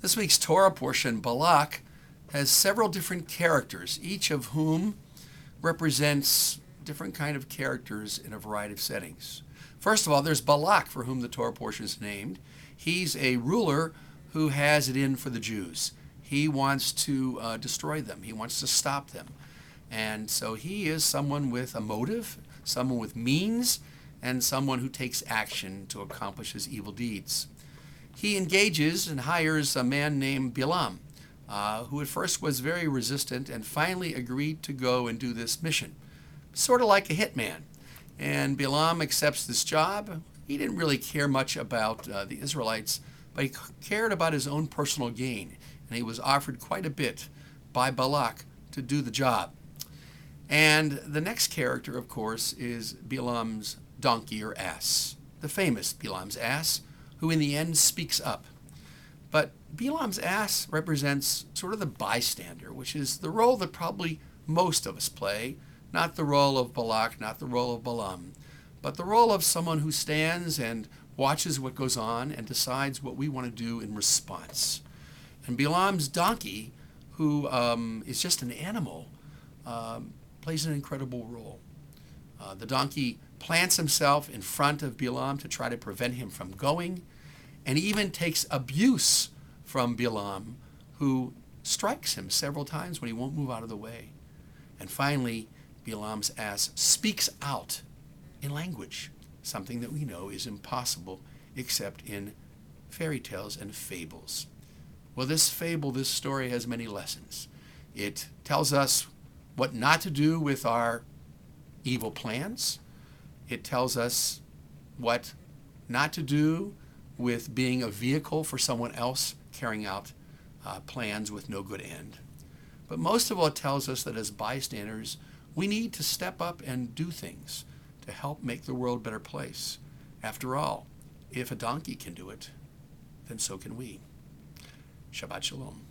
This week's Torah portion, Balak, has several different characters, each of whom represents different kind of characters in a variety of settings. First of all, there's Balak, for whom the Torah portion is named. He's a ruler who has it in for the Jews. He wants to destroy them. He wants to stop them. And so he is someone with a motive, someone with means, and someone who takes action to accomplish his evil deeds. He engages and hires a man named Balaam, who at first was very resistant and finally agreed to go and do this mission, sort of like a hitman. And Balaam accepts this job. He didn't really care much about the Israelites, but he cared about his own personal gain, and he was offered quite a bit by Balak to do the job. And the next character, of course, is Balaam's donkey or ass, the famous Balaam's ass, who in the end speaks up. But Balaam's ass represents sort of the bystander, which is the role that probably most of us play, not the role of Balak, not the role of Balaam, but the role of someone who stands and watches what goes on and decides what we want to do in response. And Balaam's donkey, who is just an animal, plays an incredible role. The donkey plants himself in front of Balaam to try to prevent him from going, and even takes abuse from Balaam, who strikes him several times when he won't move out of the way. And finally, Balaam's ass speaks out in language, something that we know is impossible except in fairy tales and fables. Well, this story has many lessons. It tells us what not to do with our evil plans. It tells us what not to do with being a vehicle for someone else carrying out plans with no good end. But most of all, it tells us that as bystanders, we need to step up and do things to help make the world a better place. After all, if a donkey can do it, then so can we. Shabbat Shalom.